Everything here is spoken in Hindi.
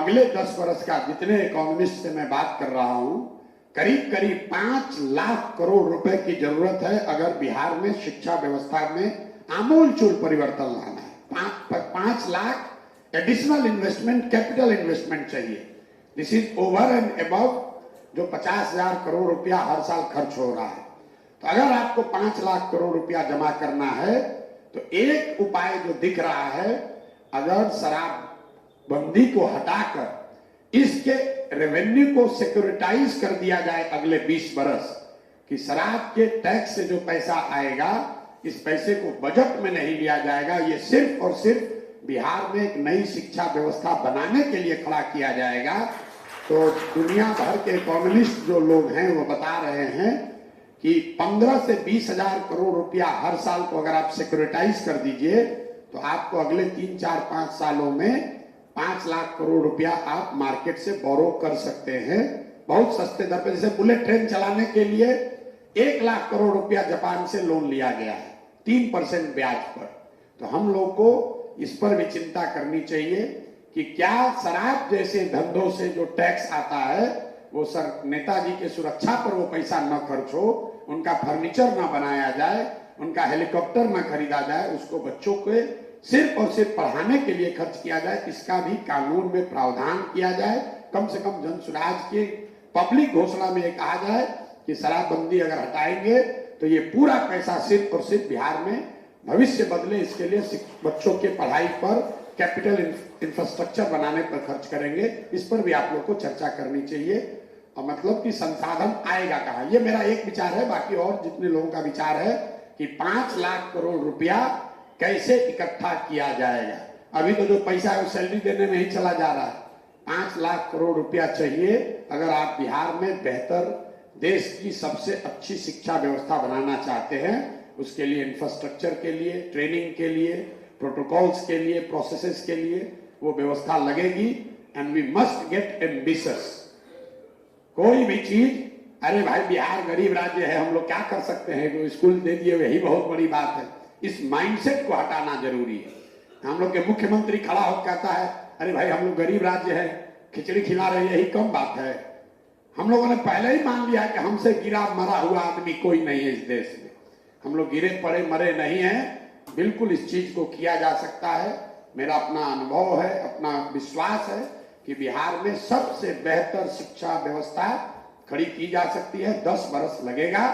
अगले 10 वर्ष का जितने इकोनॉमिस्ट से मैं बात कर रहा हूं, करीब करीब 5 लाख करोड़ रुपए की जरूरत है अगर बिहार में शिक्षा व्यवस्था में आमूलचूल परिवर्तन लाना है। 5 lakh additional investment, capital investment चाहिए। This is over and above जो 50,000 करोड़ रुपया हर साल खर्च हो रहा है। तो अगर आपको 5 लाख करोड़ रुपया जमा करना है तो एक उपाय जो दिख रहा है, अगर शराब बंदी को हटाकर इसके रेवेन्यू को सिक्योरिटाइज कर दिया जाए अगले 20 बरस, कि शराब के टैक्स से जो पैसा आएगा इस पैसे को बजट में नहीं लिया जाएगा, ये सिर्फ और सिर्फ बिहार में एक नई शिक्षा व्यवस्था बनाने के लिए खड़ा किया जाएगा, तो दुनिया भर के इकोनॉमिस्ट जो लोग हैं वो बता रहे हैं कि 15 से 20,000 करोड़ रुपया हर साल को अगर आप सिक्योरिटाइज कर दीजिए तो आपको अगले 3, 4, 5 सालों में 5 लाख करोड़ रुपया आप मार्केट से बोरो कर सकते हैं बहुत सस्ते दर पर। जैसे बुलेट ट्रेन चलाने के लिए 1 लाख करोड़ रुपया जापान से लोन लिया गया है 3% ब्याज पर। तो हम लोग को इस पर भी चिंता करनी चाहिए कि क्या शराब जैसे धंधों से जो टैक्स आता है वो सर नेताजी के सुरक्षा पर वो पैसा न खर्च हो, उनका फर्नीचर न बनाया जाए, उनका हेलीकॉप्टर न खरीदा जाए, उसको बच्चों को सिर्फ और सिर्फ पढ़ाने के लिए खर्च किया जाए, इसका भी कानून में प्रावधान किया जाए। कम से कम जनसुराज की पब्लिक घोषणा में कहा जाए कि शराबबंदी अगर हटाएंगे तो ये पूरा पैसा सिर्फ और सिर्फ बिहार में भविष्य बदले इसके लिए बच्चों के पढ़ाई पर, कैपिटल इंफ्रास्ट्रक्चर बनाने पर खर्च करेंगे। इस पर भी आप लोग को चर्चा करनी चाहिए। और मतलब कि संसाधन आएगा कहाँ, ये मेरा एक विचार है। बाकी और जितने लोगों का विचार है कि 5 लाख करोड़ रुपया कैसे इकट्ठा किया जाएगा। अभी तो जो पैसा है वो सैलरी देने में ही चला जा रहा है। 5 लाख करोड़ रुपया चाहिए अगर आप बिहार में बेहतर, देश की सबसे अच्छी शिक्षा व्यवस्था बनाना चाहते हैं। उसके लिए इंफ्रास्ट्रक्चर के लिए, ट्रेनिंग के लिए, प्रोटोकॉल्स के लिए, प्रोसेसेस के लिए वो व्यवस्था लगेगी। And we must get ambitious. कोई भी चीज, अरे भाई बिहार गरीब राज्य है, हम लोग क्या कर सकते हैं, जो स्कूल दे दिए वही बहुत बड़ी बात है, इस माइंडसेट को हटाना जरूरी है। हम लोग के मुख्यमंत्री खड़ा होकर कहता है अरे भाई हम लोग गरीब राज्य है, खिचड़ी खिला रहे, यही कम बात है। हम लोगों ने पहले ही मान लिया कि हमसे गिरा मरा हुआ आदमी कोई नहीं है इस देश में। हम लोग गिरे पड़े मरे नहीं हैं। बिल्कुल इस चीज को किया जा सकता है। मेरा अपना अनुभव है, अपना विश्वास है कि बिहार में सबसे बेहतर शिक्षा व्यवस्था खड़ी की जा सकती है। 10 बरस लगेगा।